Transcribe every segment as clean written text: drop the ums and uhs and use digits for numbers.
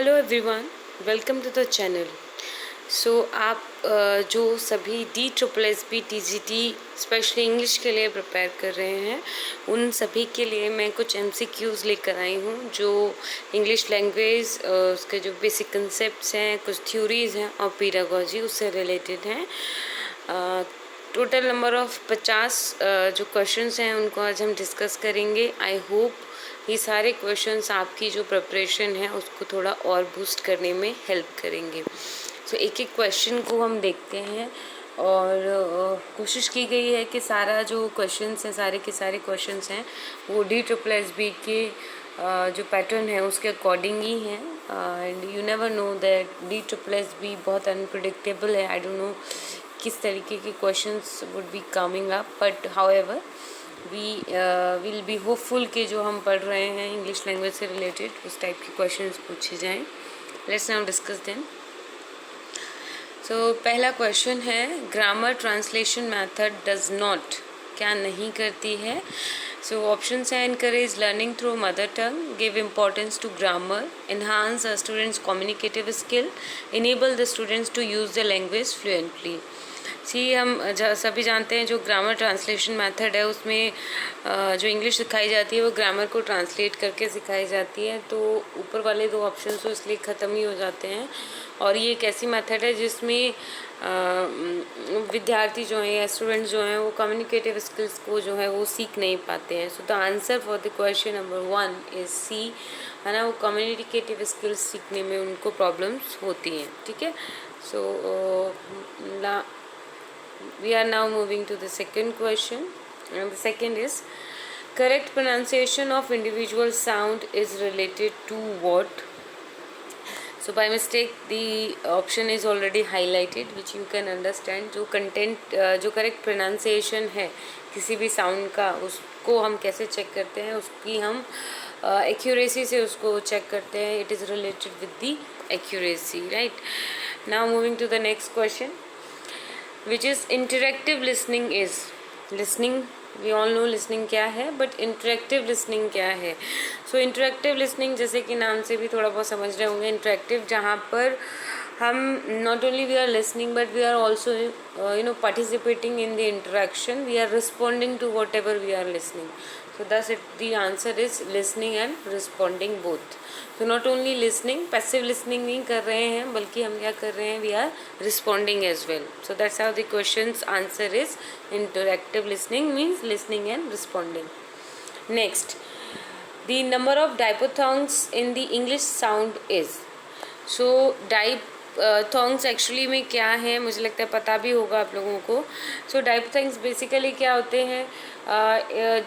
Hello everyone, welcome to the channel. आप जो सभी DSSB TGT स्पेशली इंग्लिश के लिए प्रिपेयर कर रहे हैं, उन सभी के लिए मैं कुछ MCQs लेकर आई हूँ जो इंग्लिश लैंग्वेज, उसके जो बेसिक कंसेप्ट्स हैं, कुछ थ्योरीज़ हैं और पेडागोजी उससे रिलेटेड हैं। टोटल नंबर ऑफ 50 जो क्वेश्चंस हैं उनको आज हम डिस्कस करेंगे। आई होप ये सारे क्वेश्चंस आपकी जो प्रिपरेशन है उसको थोड़ा और बूस्ट करने में हेल्प करेंगे। एक एक क्वेश्चन को हम देखते हैं और कोशिश की गई है कि सारा जो क्वेश्चंस हैं, सारे के सारे क्वेश्चंस हैं वो DSSB के जो पैटर्न है उसके अकॉर्डिंग ही हैं। And you never know that DSSB बहुत अनप्रिडिक्टेबल है। आई डोंट नो किस तरीके के questions would be coming up, but however we will be hopeful कि जो हम पढ़ रहे हैं इंग्लिश लैंग्वेज से रिलेटेड उस टाइप के क्वेश्चंस पूछे जाएं। Let's now discuss them. पहला क्वेश्चन है, grammar translation method does not, क्या नहीं करती है। ऑप्शंस हैं, encourage learning through mother tongue, give importance to grammar, enhance the students communicative skill, enable the students to use the language fluently. हम सभी जानते हैं जो ग्रामर ट्रांसलेशन मेथड है उसमें जो इंग्लिश सिखाई जाती है वो ग्रामर को ट्रांसलेट करके सिखाई जाती है। तो ऊपर वाले दो ऑप्शन तो इसलिए ख़त्म ही हो जाते हैं और ये एक ऐसी मेथड है जिसमें विद्यार्थी जो हैं या स्टूडेंट्स जो हैं वो कम्युनिकेटिव स्किल्स को जो है वो सीख नहीं पाते हैं। The answer for the question number 1 is C, है ना। वो कम्युनिकेटिव स्किल्स सीखने में उनको प्रॉब्लम्स होती हैं, ठीक है। We are now moving to the second question, and the second is, correct pronunciation of individual sound is related to what? By mistake the option is already highlighted, which you can understand. जो content जो correct pronunciation है किसी भी sound का, उसको हम कैसे check करते हैं, उसकी हम accuracy से उसको check करते हैं. It is related with the accuracy, right? Now moving to the next question, which is interactive listening is. Listening, we all know listening क्या है, but interactive listening क्या है. Interactive listening जैसे कि नाम से भी थोड़ा बहुत समझ रहे होंगे, interactive जहाँ पर हम not only we are listening but we are also participating in the interaction, we are responding to whatever we are listening. Thus the answer is listening and responding both. Not only listening, passive listening नहीं कर रहे हैं, बल्कि हम क्या कर रहे हैं, we are responding as well. That's how the question's answer is interactive listening means listening and responding. Next, the number of diphthongs in the English sound is. Diphthongs actually में क्या है, मुझे लगता है पता भी होगा आप लोगों को. डाइपथॉन्ग्स बेसिकली क्या होते हैं,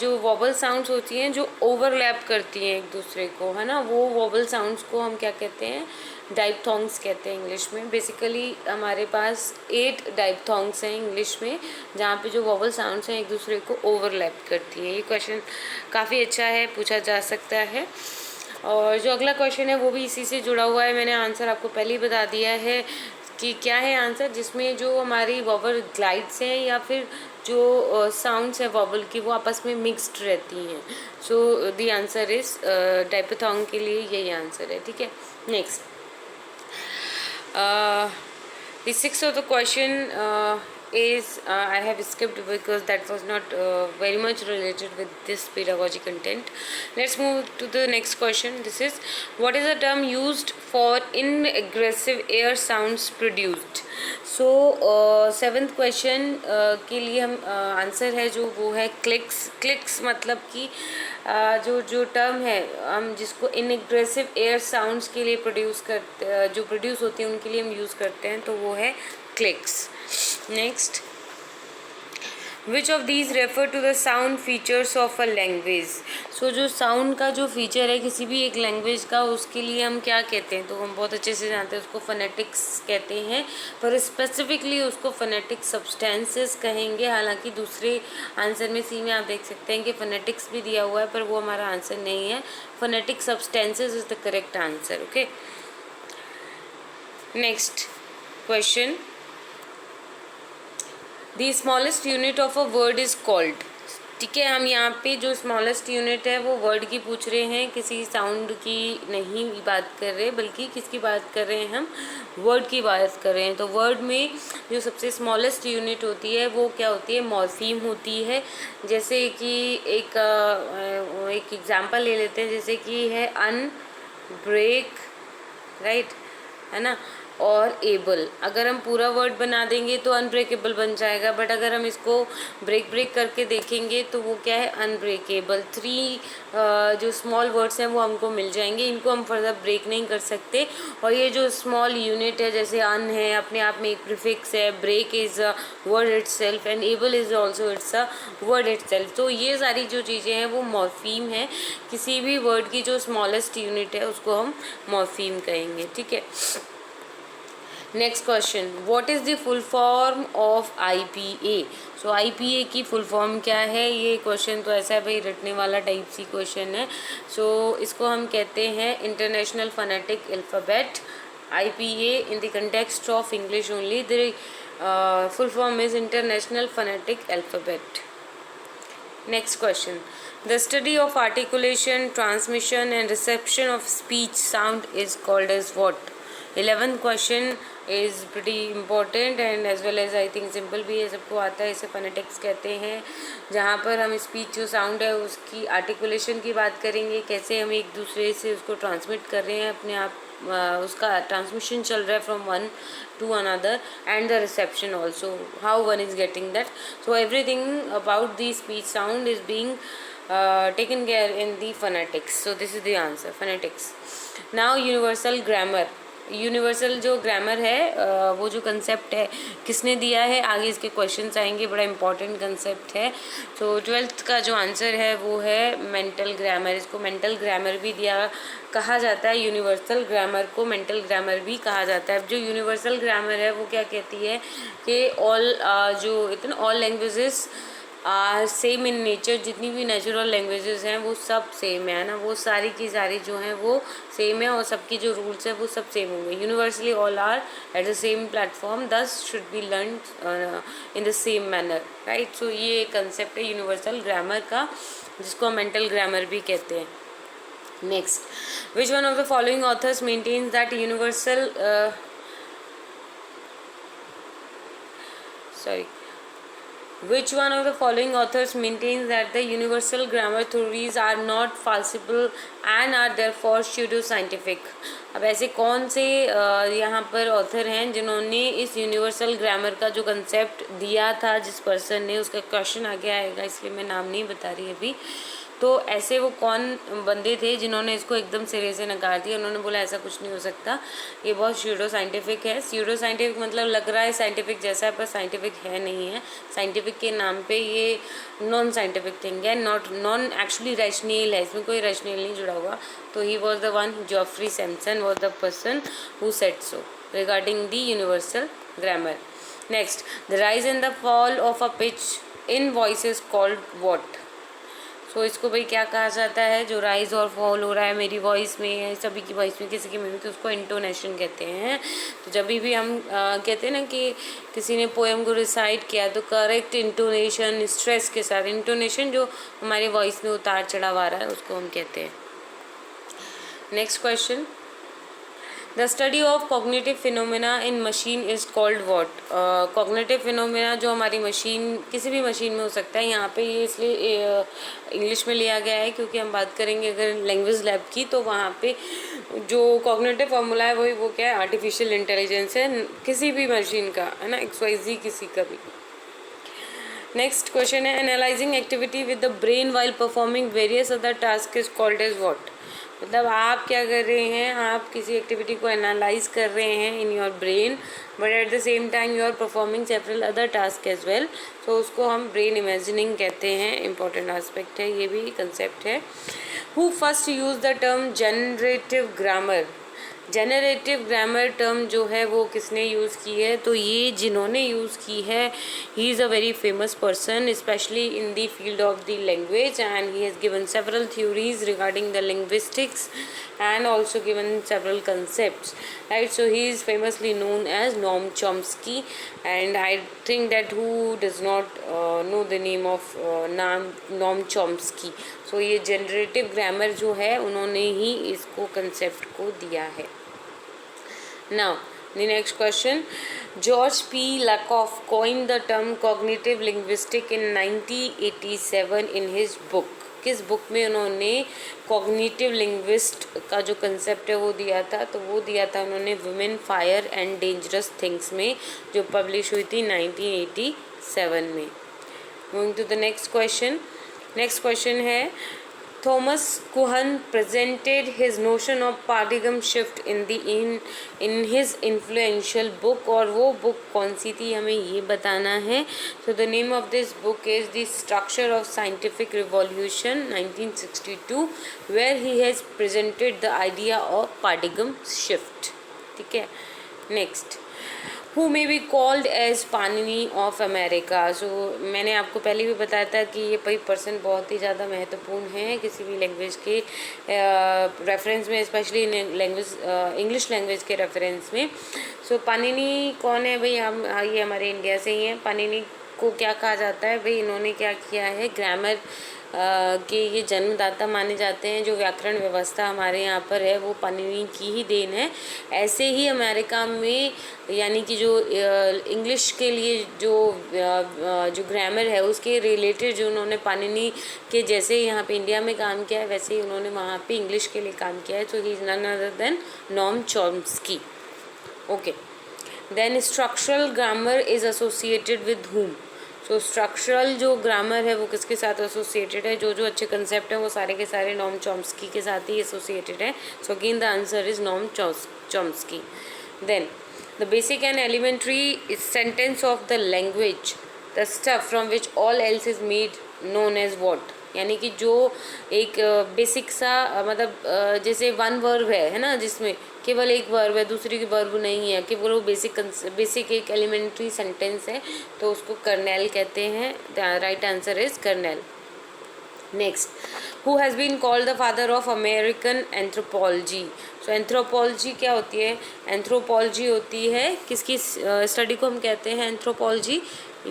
जो वॉबल साउंड्स होती हैं जो ओवरलैप करती हैं एक दूसरे को, है ना, वो वॉबल साउंड्स को हम क्या कहते हैं, डाइपथॉन्ग्स कहते हैं इंग्लिश में. बेसिकली हमारे पास 8 डाइपथॉन्ग्स हैं इंग्लिश में जहाँ पे जो वॉबल साउंड्स हैं एक दूसरे को ओवरलैप करती हैं. ये क्वेश्चन काफ़ी अच्छा है, पूछा जा सकता है. और जो अगला क्वेश्चन है वो भी इसी से जुड़ा हुआ है. मैंने आंसर आपको पहले ही बता दिया है कि क्या है आंसर, जिसमें जो हमारी वॉबल ग्लाइड्स हैं या फिर जो साउंड्स है वॉबल की वो आपस में मिक्सड रहती हैं. द आंसर इज डाइपथॉन्ग के लिए यही आंसर है, ठीक है. Next, the sixth of the question is I have skipped because that was not very much related with this pedagogy content. Let's move to the next question. This is, what is the term used for inaggressive air sounds produced? Seventh question के लिए हम answer है जो वो है clicks. Clicks मतलब कि जो टर्म है हम जिसको इनएग्रेसिव एयर साउंड्स के लिए प्रोड्यूस करते, जो प्रोड्यूस होती हैं उनके लिए हम यूज़ करते हैं, तो वो है clicks. Next, which of these refer to the sound features of a language. जो साउंड का जो फीचर है किसी भी एक लैंग्वेज का, उसके लिए हम क्या कहते हैं, तो हम बहुत अच्छे से जानते हैं उसको फोनेटिक्स कहते हैं, पर स्पेसिफिकली उसको फोनेटिक सब्सटेंसेस कहेंगे. हालांकि दूसरे आंसर में सी में आप देख सकते हैं कि फोनेटिक्स भी दिया हुआ है, पर वो हमारा आंसर नहीं है. Phonetic substances is the correct answer. Okay, next question, the smallest unit of a word is called. ठीक है, हम यहाँ पे जो स्मॉलेस्ट यूनिट है वो वर्ड की पूछ रहे हैं, किसी साउंड की नहीं बात कर रहे, बल्कि किसकी बात कर रहे हैं, हम वर्ड की बात कर रहे हैं। तो वर्ड में जो सबसे स्मॉलेस्ट यूनिट होती है वो क्या होती है, मॉर्फीम होती है। जैसे कि एक एग्जांपल ले लेते हैं, जैसे कि है अन, ब्रेक, राइट, है ना, और एबल। अगर हम पूरा वर्ड बना देंगे तो अनब्रेकेबल बन जाएगा, बट अगर हम इसको ब्रेक ब्रेक करके देखेंगे तो वो क्या है, अनब्रेकेबल। 3 जो स्मॉल वर्ड्स हैं वो हमको मिल जाएंगे, इनको हम फर्दर ब्रेक नहीं कर सकते। और ये जो स्मॉल यूनिट है, जैसे अन है, अपने आप में एक प्रीफिक्स है, break is a word itself and able is also it's a word itself. तो ये सारी जो चीज़ें हैं वो मॉर्फीम है। किसी भी वर्ड की जो स्मॉलेस्ट यूनिट है उसको हम मॉर्फीम कहेंगे, ठीक है। Next question, what is the full form of IPA। So IPA की फुल फॉर्म क्या है, ये क्वेश्चन तो ऐसा है भाई रटने वाला टाइप सी क्वेश्चन है। सो इसको हम कहते हैं international phonetic alphabet, IPA in the context of English only. The full form is International Phonetic Alphabet. Next question. The study of articulation, transmission and reception of speech sound is called as what? 11th question is pretty important and as well as I think simple भी है, सबको आता है। इसे phonetics कहते हैं, जहाँ पर हम स्पीच जो साउंड है उसकी आर्टिकुलेशन की बात करेंगे, कैसे हम एक दूसरे से उसको ट्रांसमिट कर रहे हैं, अपने आप उसका ट्रांसमिशन चल रहा है from one two another, and the reception also, how one is getting that. So everything about the speech sound is being taken care in the phonetics. So this is the answer, phonetics. Now universal grammar. Universal जो grammar है वो जो concept है किसने दिया है, आगे इसके क्वेश्चंस आएंगे, बड़ा इंपॉर्टेंट कंसेप्ट है। तो 12th का जो आंसर है वो है मेंटल ग्रामर। इसको मेंटल ग्रामर भी दिया कहा जाता है, यूनिवर्सल ग्रामर को मेंटल ग्रामर भी कहा जाता है। अब जो यूनिवर्सल ग्रामर है वो क्या कहती है कि all languages are same in nature. जितनी भी नेचुरल लैंग्वेजेस हैं वो सब सेम है ना, वो सारी की सारी जो हैं वो सेम है और सबकी जो रूल्स है वो सब सेम होंगे। Universally all are at the same platform, thus should be learn in the same manner, right. So ये कंसेप्ट है यूनिवर्सल ग्रामर का, जिसको हम मेंटल ग्रामर भी कहते हैं। Next, which one of the following authors maintains that universal Which one of the following authors maintains that the universal grammar theories are not falsifiable and are therefore pseudo-scientific? अब ऐसे कौन से यहाँ पर author हैं जिन्होंने इस यूनिवर्सल ग्रामर का जो कंसेप्ट दिया था, जिस पर्सन ने, उसका क्वेश्चन आगे आएगा इसलिए मैं नाम नहीं बता रही अभी। तो ऐसे वो कौन बंदे थे जिन्होंने इसको एकदम सिरे से नकार दिया, उन्होंने बोला ऐसा कुछ नहीं हो सकता, ये बहुत स्यूडो साइंटिफिक है। स्यूडो साइंटिफिक मतलब लग रहा है साइंटिफिक जैसा है पर साइंटिफिक है नहीं है। साइंटिफिक के नाम पे ये नॉन साइंटिफिक थिंग है, नॉन एक्चुअली रैशनल है, इसमें कोई रैशनल नहीं जुड़ा हुआ। तो he was the one, Geoffrey Samson was the person who said so regarding the universal grammar. Next, the rise and the fall of a pitch in voice is called what. तो इसको भाई क्या कहा जाता है, जो राइज और फॉल हो रहा है मेरी वॉइस में, सभी की वॉइस में, किसी की में, तो उसको इंटोनेशन कहते हैं। तो जब भी हम कहते हैं ना कि किसी ने पोएम को रिसाइट किया तो करेक्ट इंटोनेशन स्ट्रेस के साथ, इंटोनेशन जो हमारी वॉइस में उतार चढ़ाव आ रहा है उसको हम कहते हैं। Next question, the study of cognitive phenomena in machine is called what. Cognitive phenomena जो हमारी मशीन, किसी भी मशीन में हो सकता है, यहाँ पे ये इसलिए इंग्लिश में लिया गया है क्योंकि हम बात करेंगे अगर लैंग्वेज लैब की, तो वहाँ पे जो कॉग्निटिव फार्मूला है वही वो क्या है, आर्टिफिशियल इंटेलिजेंस है, किसी भी मशीन का, है ना, XYZ किसी का भी। नेक्स्ट क्वेश्चन है, analysing activity with the brain while performing various other task is called as what. मतलब आप क्या कर रहे हैं, आप किसी एक्टिविटी को एनालाइज कर रहे हैं in your brain, but at the same time you are performing several other task as well, तो उसको हम ब्रेन इमेजिनिंग कहते हैं। इंपॉर्टेंट एस्पेक्ट है, ये भी कंसेप्ट है। Who first use the term generative grammar. Generative grammar term जो है वो किसने यूज़ की है, तो ये जिन्होंने यूज़ की है, he is a very famous person specially in the field of the language, and he has given several theories regarding the linguistics and also given several concepts, right? So he is famously known as Noam Chomsky, and I think that who does not know the name of Noam Chomsky. So ये generative grammar जो है उन्होंने ही इसको concept को दिया है. Now the next question, George P. Lakoff coined the term cognitive linguistic in 1987 in his book. किस book में उन्होंने कॉग्निटिव लिंग्विस्ट का जो कंसेप्ट है वो दिया था, तो वो दिया था उन्होंने women fire and dangerous things में, जो पब्लिश हुई थी 1987 में. Moving to the next question. Next question है, Thomas Kuhn presented his notion of paradigm shift in his influential book, और वो बुक कौन सी थी हमें ये बताना है. So the name of this book is The Structure of Scientific Revolution 1962, where he has presented the idea of paradigm shift. ठीक है. Next, who may be called as Panini of America. So मैंने आपको पहले भी बताया था कि ये कोई पर्सन बहुत ही ज़्यादा महत्वपूर्ण है किसी भी लैंग्वेज के रेफरेंस में, स्पेशली लैंग्वेज इंग्लिश लैंग्वेज के रेफरेंस में. सो पाणिनि कौन है भाई, हम ये हमारे इंडिया से ही हैं. पाणिनि को क्या कहा जाता है भाई, इन्होंने क्या किया है, ग्रामर के ये जन्मदाता माने जाते हैं. जो व्याकरण व्यवस्था हमारे यहाँ पर है वो पाणिनि की ही देन है. ऐसे ही अमेरिका में यानी कि जो इंग्लिश के लिए जो ग्रामर है उसके रिलेटेड जो उन्होंने पाणिनि के जैसे यहाँ पे इंडिया में काम किया है, वैसे ही उन्होंने वहाँ पे इंग्लिश के लिए काम किया है. So he is none other than Noam Chomsky. Okay. Then structural grammar is associated with whom. So structural जो ग्रामर है वो किसके साथ एसोसिएटेड है, जो जो अच्छे कंसेप्ट हैं वो सारे के सारे नॉम चॉम्स्की के साथ ही एसोसिएटेड है. So again the answer is Noam Chomsky. Then the basic and elementary sentence of the language, the stuff from which all else is made, known as what. यानी कि जो एक बेसिक सा मतलब जैसे वन वर्ब है ना, जिसमें केवल एक वर्ब है, दूसरी की वर्ब नहीं है, केवल वो बेसिक एक एलिमेंट्री सेंटेंस है, तो उसको कर्नेल कहते हैं. The right answer is kernel. Next, who has been called the father of American anthropology. So anthropology क्या होती है, एंथ्रोपोलॉजी होती है किसकी स्टडी को हम कहते हैं एंथ्रोपोलॉजी,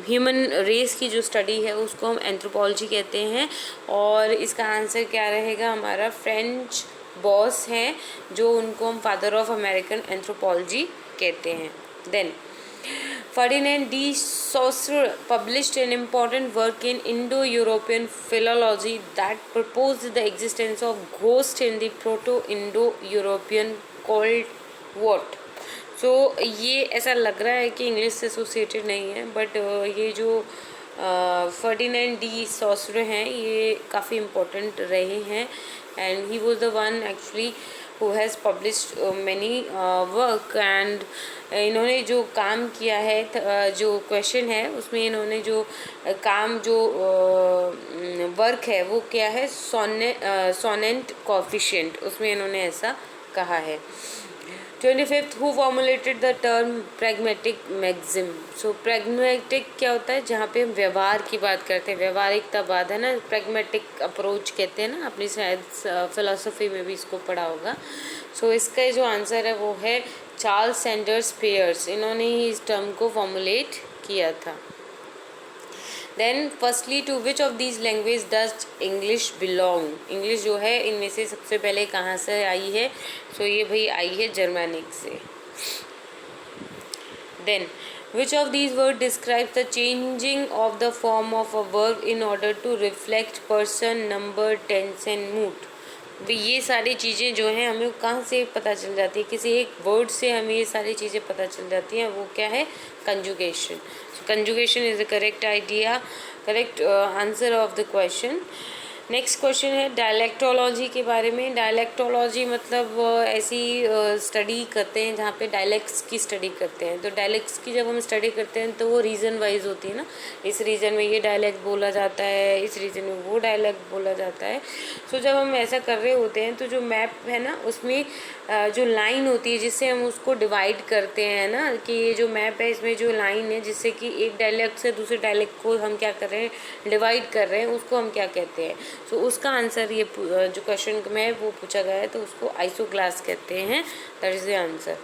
ह्यूमन रेस की जो स्टडी है उसको हम एंथ्रोपोलॉजी कहते हैं. और इसका आंसर क्या रहेगा, हमारा फ्रेंच बॉस हैं जो उनको हम फादर ऑफ अमेरिकन एंथ्रोपोलॉजी कहते हैं. Then Ferdinand de Saussure published an important work in Indo-European philology that proposed the existence of ghosts in the Proto-Indo-European called what. सो ये ऐसा लग रहा है कि इंग्लिश से एसोसिएटेड नहीं है, बट ये जो फर्डिनेंड डी सॉसरे हैं ये काफ़ी इम्पोर्टेंट रहे हैं, and he was the one actually who has published many work. And इन्होंने जो काम किया है, जो क्वेश्चन है उसमें इन्होंने जो काम जो वर्क है वो क्या है, सोनेंट कोफिशिएंट, उसमें इन्होंने ऐसा कहा है. 25th, who formulated the term pragmatic maxim. So pragmatic क्या होता है, जहाँ पे हम व्यवहार की बात करते हैं, व्यवहारिकता बात है ना, pragmatic अप्रोच कहते हैं ना, अपनी शायद फिलोसफी में भी इसको पढ़ा होगा. सो इसका जो आंसर है वो है चार्ल्स सैंडर्स पेयर्स, इन्होंने ही इस टर्म को फॉर्मुलेट किया था. Then firstly to which of these language does English belong. English जो है इनमें से सबसे पहले कहाँ से आई है, सो ये भाई आई है जर्मनिक से. Then which of these word describe the changing of the form of a verb in order to reflect person, number, tense and mood. ये सारी चीज़ें जो हैं हमें कहाँ से पता चल जाती है, किसी एक वर्ड से हमें ये सारी चीज़ें पता चल जाती हैं. वो क्या है, conjugation. So conjugation is the correct idea, correct answer of the question. Next question है डायलेक्टोलॉजी के बारे में. डायलेक्टोलॉजी मतलब ऐसी स्टडी करते हैं जहाँ पे डायलेक्ट्स की स्टडी करते हैं. तो डायलेक्ट्स की जब हम स्टडी करते हैं तो वो रीजन वाइज होती है ना, इस रीजन में ये डायलेक्ट बोला जाता है, इस रीजन में वो डायलेक्ट बोला जाता है. सो जब हम ऐसा कर रहे होते हैं तो जो मैप है ना उसमें जो लाइन होती है जिससे हम उसको डिवाइड करते हैं ना, कि ये जो मैप है इसमें जो लाइन है जिससे कि एक डायलेक्ट से दूसरे डायलेक्ट को हम क्या कर रहे हैं, डिवाइड कर रहे हैं, उसको हम क्या कहते हैं। सो उसका आंसर ये जो क्वेश्चन में वो पूछा गया है तो उसको आइसोग्लास कहते हैं। That is the answer.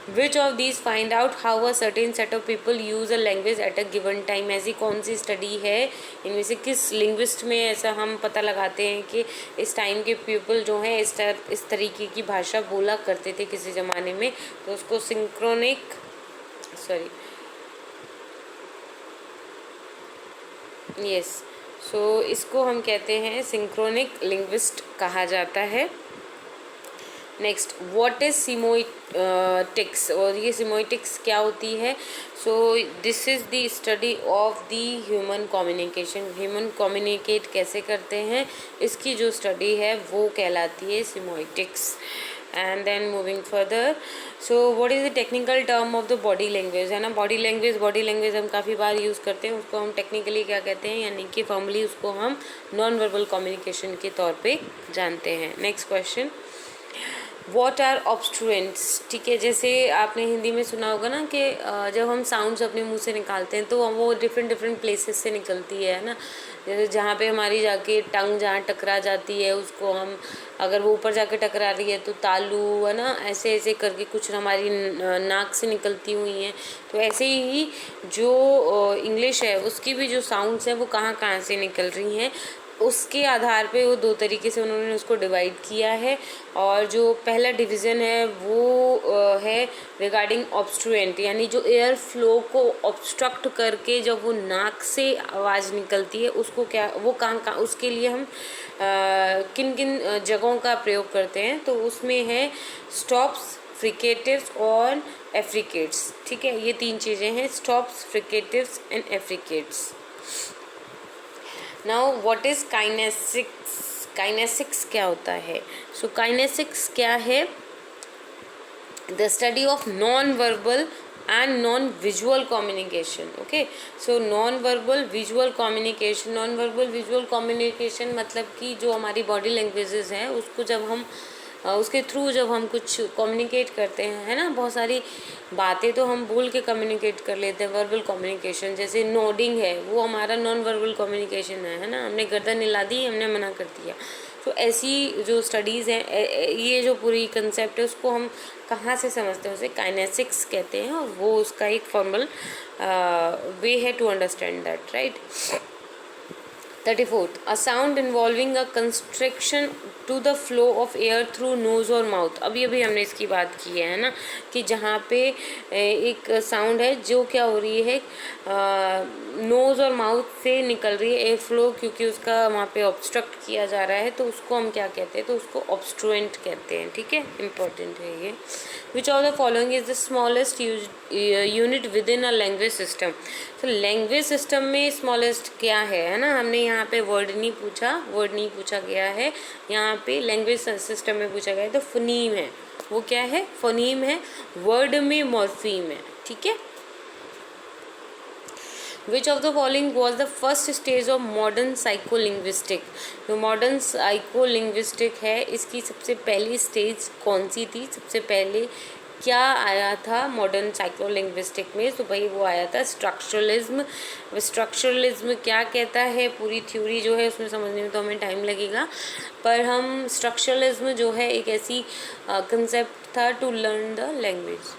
Which of these find out how a certain set of people use a language at a given time. ऐसी कौन सी स्टडी है, इनमें से किस लिंग्विस्ट में ऐसा हम पता लगाते हैं कि इस टाइम के पीपल जो हैं इस तरीके की भाषा बोला करते थे किसी ज़माने में। तो उसको इसको हम कहते हैं सिंक्रोनिक लिंग्विस्ट कहा जाता है। नेक्स्ट, व्हाट इज सिमोइटिक्स, और ये सिमोइटिक्स क्या होती है। So this is the study of the human communication. Human communicate कैसे करते हैं, इसकी जो स्टडी है वो कहलाती है semiotics. And then moving further, so what is the technical term of the body language, है ना। बॉडी लैंग्वेज हम काफ़ी बार यूज़ करते हैं, उसको हम टेक्निकली क्या कहते हैं, यानी कि फॉर्मली उसको हम नॉन वर्बल कम्युनिकेशन के तौर पे जानते हैं। Next question, what are obstruents. ठीक है, जैसे आपने हिंदी में सुना होगा ना कि जब हम साउंड्स अपने मुंह से निकालते हैं तो वो डिफरेंट प्लेसेस से निकलती है ना। जैसे जहाँ पे हमारी जाके टंग जहाँ टकरा जाती है उसको हम, अगर वो ऊपर जाके टकरा रही है तो तालू, है ना, ऐसे ऐसे करके कुछ हमारी नाक से निकलती हुई हैं। तो ऐसे ही जो इंग्लिश है उसकी भी जो साउंड्स हैं वो कहाँ कहाँ से निकल रही हैं, उसके आधार पे वो दो तरीके से उन्होंने उसको डिवाइड किया है। और जो पहला डिवीज़न है वो है रिगार्डिंग ऑब्स्ट्रुएंट, यानी जो एयर फ्लो को ऑब्स्ट्रक्ट करके जब वो नाक से आवाज़ निकलती है उसको क्या, वो कहाँ उसके लिए हम किन किन जगहों का प्रयोग करते हैं। तो उसमें है स्टॉप्स, फ्रिकेटिव्स और एफ्रिकेट्स। ठीक है, ये तीन चीज़ें हैं, stops, fricatives and affricates. Now what is kinesics. Kinesics क्या होता है। सो काइनेसिक्स क्या है, the study of non verbal and non visual communication. Okay, so non verbal visual communication मतलब कि जो हमारी बॉडी लैंग्वेजेस हैं उसको जब हम उसके थ्रू जब हम कुछ कम्युनिकेट करते हैं, है ना, बहुत सारी बातें तो हम बोल के कम्युनिकेट कर लेते हैं। वर्बल कम्युनिकेशन जैसे नोडिंग है वो हमारा नॉन वर्बल कम्युनिकेशन है ना, हमने गर्दन हिला दी, हमने मना कर दिया। तो ऐसी जो स्टडीज़ हैं, ये जो पूरी कंसेप्ट है उसको हम कहाँ से समझते हैं, उसे काइनेसिक्स कहते हैं, और वो उसका एक फॉर्मल वे है to understand that, right. 34, a sound involving a constriction to the flow of air through nose और माउथ। अभी हमने इसकी बात की है ना, कि जहाँ पे एक साउंड है जो क्या हो रही है, नोज़ और माउथ से निकल रही है एयर फ्लो, क्योंकि उसका वहाँ पे ऑब्स्ट्रक्ट किया जा रहा है, तो उसको हम क्या कहते हैं, तो उसको ऑब्स्ट्रुएंट कहते हैं। ठीक है, इंपॉर्टेंट है ये। विच of the following is the smallest unit with in a language system. तो लैंग्वेज सिस्टम में स्मॉलेस्ट क्या है ना, हमने यहाँ पे वर्ड नहीं पूछा गया है, यहाँ पे लैंग्वेज सिस्टम में पूछा गया है, तो फोनीम है। वो क्या है, फोनीम है, वर्ड में मॉर्फीम है। ठीक है, which of the following was the first stage of modern psycholinguistic. जो मॉडर्न साइकोलिंग्विस्टिक है इसकी सबसे पहली स्टेज कौन सी थी, सबसे पहले क्या आया था मॉडर्न साइकोलिंग्विस्टिक में। तो भाई वो आया था स्ट्रक्चरलिज्म। स्ट्रक्चरलिज्म क्या कहता है, पूरी थ्योरी जो है उसमें समझने में तो हमें टाइम लगेगा, पर हम स्ट्रक्चरलिज्म जो है एक ऐसी कंसेप्ट था टू लर्न द लैंग्वेज।